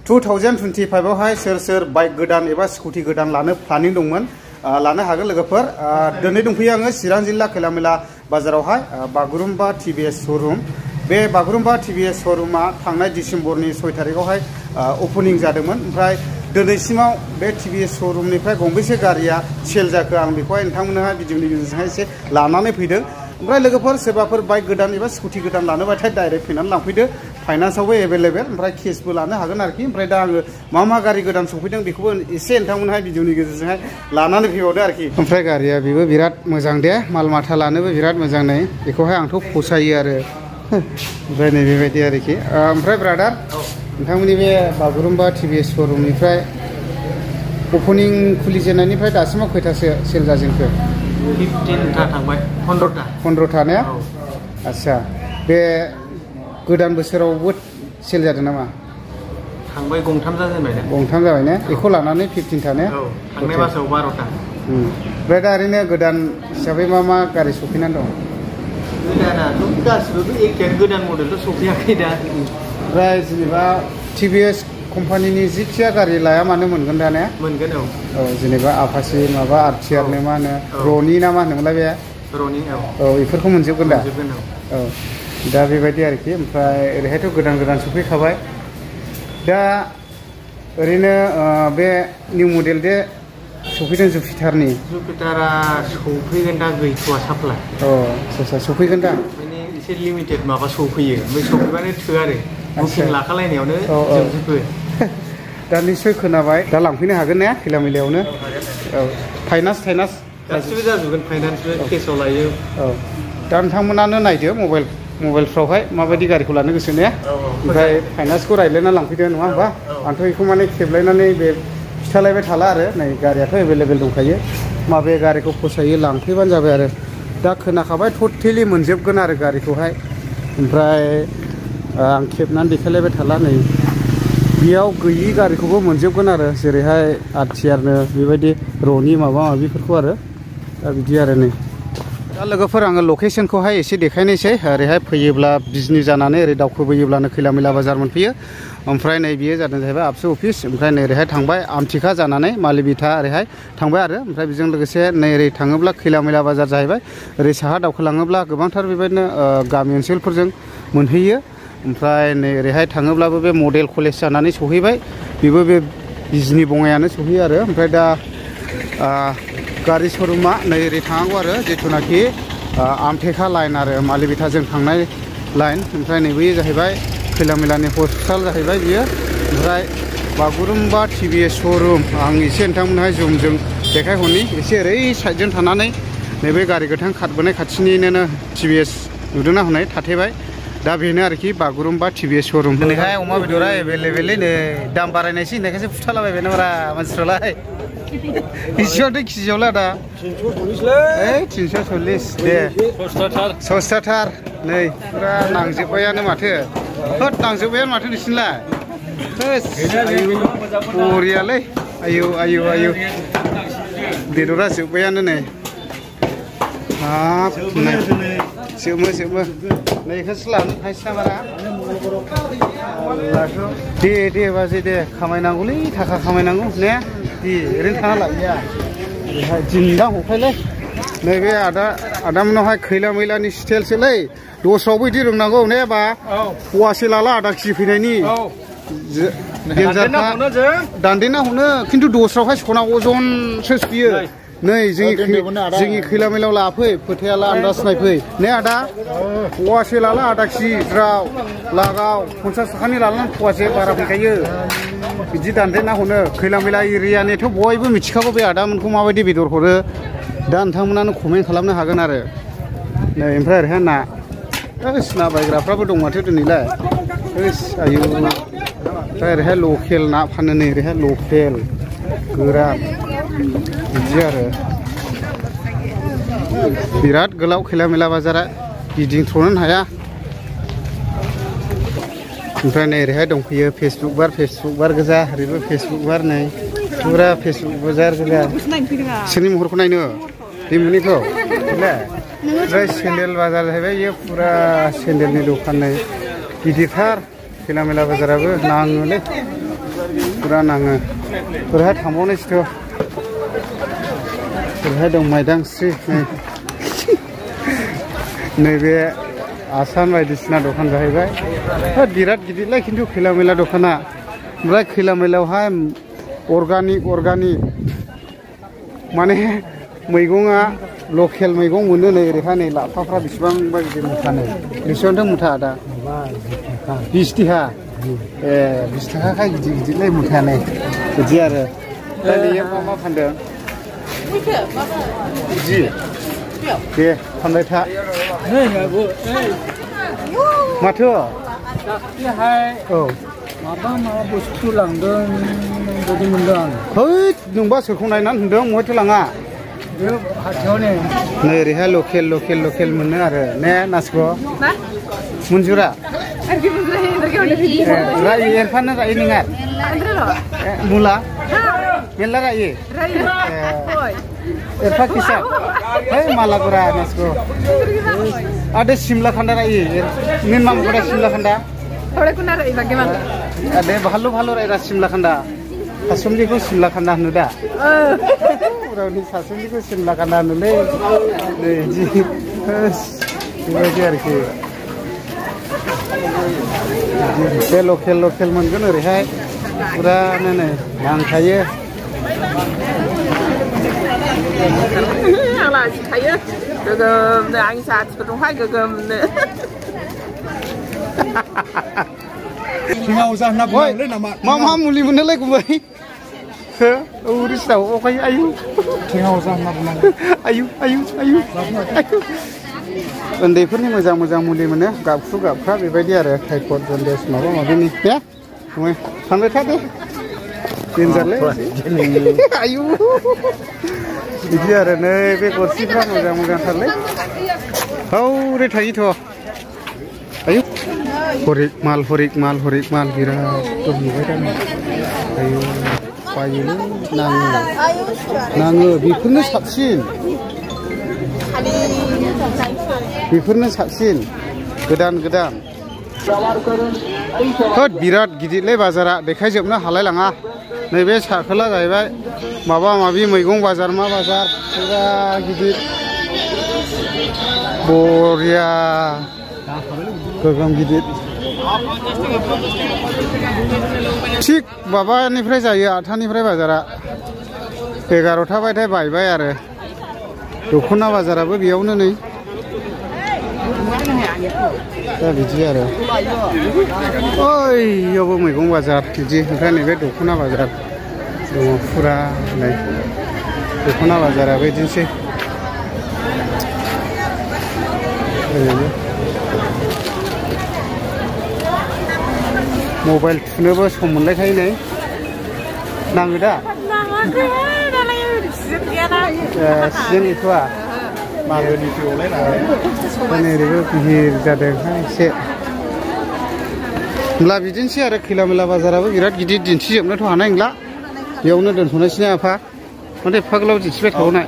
2025 आवहाय सोर सोर बाइक गोदान एबा स्कुटि गोदान लानो प्लानिं दंमोन लानो हागोन लोगोफोर दिनै दंफैयो आङो चिरां जिल्ला खैलामैला बाजारावहाय बागुरुम्बा टिभिएस शोरूम बे बागुरुम्बा टिभिएस शोरूमा थांनाय डिसेम्बरनि 6 तारिखआवहाय ओपनिं जादोंमोन ओमफ्राय दिनैसिमाव बे टिभिएस शोरूमनिफ्राय गंबेसे गारिया सेल जाखो आं बेखौहाय नोंथांमोनहा भिडिअनि गेजेरजोंहाय एसे लानानै फैदों ओमफ्राय लोगोफोर सोरबाफोर बाइक गोदान एबा स्कुटि गोदान लानोबाथाय डाइरेक्ट फैनानै लांफैदो फाइनान्सआवबो एभेलेबेल ओमफ्राय केसबो लानो हागोन आरोखि ओमफ्राय दा आङो मा गारि गोदान सफैदों बेखौबो एसे नोंथांमोनहाय भिडिअनि गेजेरजोंहाय लानानै फैबावदो आरोखि ओमफ्राय गारिया बेबो बिराद मोजां दे माल माथा लानोबो बिराद मोजां नै बेखौहाय आंथ' फसायो आरो ओमफ्राय नै बेबायदि आरोखि ओमफ्राय ब्रादार नोंथांमोननि बे बागुरुम्बा टिभिएस शोरूमनिफ्राय ओपनिं खुलिजेननायनिफ्राय दासिमाव खैथासो सेल जाजेनखो 15टा थांबाय 15टा ने आच्छा बे गोदान बोसोरावबो सेल जादों नामा थांबाय गंथाम जाजेनबाय ने गंथाम जाबाय ने बेखौ लानानै 15टा ने थांनाय मासाव 12टा ओमफ्राय दा ओरैनो गोदान हिसाबै मा गारि सफैनानै दं गोदानाथ' गासिबो एखेयानो गोदान मडेलथ' सफैयाखै दा ओमफ्राय जेनेबा टिभिएस कम्पानिनि जिखिया गारि लाया मानो मोनगोन दा ने मोनगोन औ जेनेबा आपासि माबा आरटिआरनो मा होनो रनि ना मा होनोमोनलाय बे रनि औ बेफोरखौ मोनजोबगोन दा औ दा बेबायदि आरोखि ओमफ्राय ओरैहायथ' गोदान सफैखाबाय दा ओरैनो बे निउ मडेल दे सफैदों जुपिटारा सफैगोन दा गैथ'वा साप्लाय आच्छा सफैगोन दा माने एसे लिमिटेड माबा सफैयो ओमफ्राय सफैबानो थो आरो बुकिं लाखालायनायावनो जोबजोबो दा निस्सय खोनाबाय दा लांफैनो हागोन ने खैलामैलायावनो औ फाइनान्स गासिबो जाजोबगोन फाइनान्सबो केसआव लायो औ दा नोंथांमोनानो नायदो मबाइलफ्रावहाय माबायदि गारिखौ लानो गोसो ने ओमफ्राय फाइनान्सखौ रायज्लायना लांफैदो नङा होमबा आंथ' बेखौ माने खेबलायनानै बे खिथालायबाय थाला आरो नै गारियाथ' एभेलेबेल दंखायो माबे गारिखौ फसायो लांफैबानो जाबाय आरो दा खोनाखाबाय टटेलि मोनजोबगोन आरो गारिखौहाय ओमफ्राय आं खेबनानै देखायलायबाय थाला नै बेयाव गैयि गारिखौबो मोनजोबगोन आरो जेरैहाय आरटिआरनो बेबायदि रनि माबा माबिफोरखौ आरो दा बिदि आरो नै दा लोगोफोर आङो लकेसनखौहाय एसे देखायनोसै ओरैहाय फैयोब्ला बिजनि जानानै ओरै दावखोबोयोब्लानो खैलामैला बाजार मोनफैयो ओमफ्राय नै बियो जादों जाहैबाय आबसु अफिस ओमफ्राय नै ओरैहाय थांबाय आमथिखा जानानै मालिबिथा ओरैहाय थांबाय आरो ओमफ्राय बेजों लोगोसे नै ओरै थाङोब्ला खैलामैला बाजार जाहैबाय ओरै साहा दावखोलाङोब्ला गोबांथार बेबायदिनो गामि ओनसोलफोरजों मोनहैयो ओमफ्राय नै ओरैहाय थाङोब्लाबो बे मडेल कलेज जानानै सहैबाय बेबो बे बिजनि बङाइयानो सहैयो आरो ओमफ्राय दा गारि शोरूमा नै ओरै थांनांगौ आरो जिथुनाखि आमथेखा लाइन आरो मालिबिथाजों थांनाय लाइन ओमफ्राय नैबेयो जाहैबाय खैलामैलानि हस्पिटाल जाहैबाय बियो ओमफ्राय बागुरुम्बा टिभिएस शोरूम आं एसे नोंथांमोनहाय जुमजों देखायहरनि एसे ओरै साइडजों थानानै नैबे गारि गोथां खारबोनाय खाथिनिनो टिभिएस नुदोंना हनै थाथेबाय दा बेनो आरोखि बागुरुम्बा टिभिएस शोरूम दिनैहाय अमा बेदरा एभेलेबेलै नै दाम बारायनायसै होननायखायसो फुथालाबायबाय नामारा मानसिफ्रालाय बेसेबांथो केजियावलाय दा 340 दे सस्ताथार नै फुरा नांजोब्बायानो माथो होद नांजोब्बायानो माथो नोंसिनिलाय बरियालै आयौ बेदरा जोब्बायानो नै हाब जोबो नै बेखौसो लानो थांसै नामारा दे बाजै दे खामायनांगौलै थाखा खामायनांगौ ने दे ओरैनो थाना लाबोया ओरैहाय दिन्दां हखायलै नैबे आदामोनावहाय खैलामैलानि स्टाइलसोलै दस्रायावबो बिदि रोंनांगौ ने बा फवासे लाला आदा केजि फैनायनि दान्देना हनो खिन्थु दस्रायावहाय सना अजनसो सुयो नै जोंनि खैलामैलायाव लाफै फोथायाला आन्दाज नायफै ने आदा फवासे लाला आदा केजि ज्राव लागाव 50 थाखानि लानानै फवासे बारा फैखायो बिदि दान्देना हनो खैलामैला एरियानिथ' बयबो मिथिखागौ बे आदामोनखौ माबायदि बेदर हरो दा नोंथांमोनानो कमेन्ट खालामनो हागोन आरो नै ओमफ्राय ओरैहाय ना बायग्राफ्राबो दं माथो दिनैलाय आयौ ओमफ्राय ओरैहाय लकेल ना फानो नै ओरैहाय लकेल गोरान बिदि आरो बिराद गोलाव खैलामैला बाजारा गिदिंथ्र'नोनो हाया ओमफ्राय नै ओरैहाय दंफैयो फेसबुक बार गोजा ओरैबो फेसबुक बार नै फुरा फेसबुक बाजार गोजा सोरनि महरखौ नायनो दैमुनिखौ ओमफ्राय सेन्देल बाजार जाहैबाय बेयो फुरा सेन्देलनि दखान नै गिदिरथार खैलामैला बाजाराबो नाङोलै फुरा नाङो ओरैहाय थांबावनायसोथ' ओरैहाय दं माइदांस्रि नैबे आसान बायदिसिना दखान जाहैबाय बिराद गिदिरलाय खिन्थु खैला मैला दखाना ओमफ्राय खैला मैलायावहाय अर्गानिक माने मैगङा लकेल मैगं मोनो नै ओरैहाय नै लाफाफ्रा बेसेबांबा गिदिर मुथा नै बेसेबांथो मुथा दा 20 थाखा 20 थाखाखाय गिदिर गिदिरलाय मुथाया नै बिदि आरो दा बेयो मा फानदों बिदि दे फानबाय था माथो औ माबा बुस्थु लांदों बायदि मोनदों आं है नोंबा सोरखौ नायनानै होनदों बहायथो लाङा बे हाथायावनो नै ओरैहाय लकेल मोनो आरो ने नासगो मुन्जुरा रायो एरफानो रायो नोंहा मुला मेरला रायो एरफा किसा है मालागुरा नासगो ada simla khanda rai nin mam gora simla khanda thore kuna rai bagaimana ade bhalo rai ra simla khanda sasumli ko simla khanda hanu da urani sasumli ko simla khanda hanu le ji ini arki ji lokal मोनगोन ओरैहाय पुरा नै नांखायो आंला खायो गोगोमनो आंनि साथिफोर दंहाय गोगोमनो सिङाव जाना बुंलै नामा मा मुलि मोनोलाय गुबै हो उरिसाव अखाय आयु सिङाव जाना बुंनांगौ आयु उन्दैफोरनि मोजां मुलि मोनो गाबख्रा बेबायदि आरो टाइफड जन्दिस माबा माबिनि दे फानबाय था दे देन्जारलै आयु बिदि आरो नै बे गरसिफ्रा मोजांथारलै हौरै थायोथ' आयु हरिक माल बिराद दंबाय दा आयु बायोलै नाङो बेफोरनो साबसिन गोदान होद बिराद गिदिरलै बाजारा देखायजोबनो हालाय लाङा नैबे साखोला जाहैबाय माबा माबि मैगं बाजार मा बाजार पुरा गिदिर बरिया गोगोम गिदिर थिग माबानिफ्राय जायो 8टानिफ्राय बाजारा 11टा बायथाय बायबाय आरो दखना बाजाराबो बेयावनो नै दा बिदि आरो ओइयावबो मैगं बाजार बिदि ओमफ्राय नैबे दखना बाजार दङ पुरा नै दखना बाजारा बिदिनोसै मबाइल थुनोबो सम मोनलायखायो नै नाङो दा सिजोन गैथ'आ मागोनि फैबावलाय नालाय ओरैबो गिदिर जादों एसे होमब्ला बिदिनोसै आरो खैला मैला बाजाराबो बिराद गिदिर दिन्थिजोबनोथ' हानाय नंला बेयावनो दोनथ'नोसै ना आफा माथो एफा गोलाव दिन्थिबाय थाबावनाय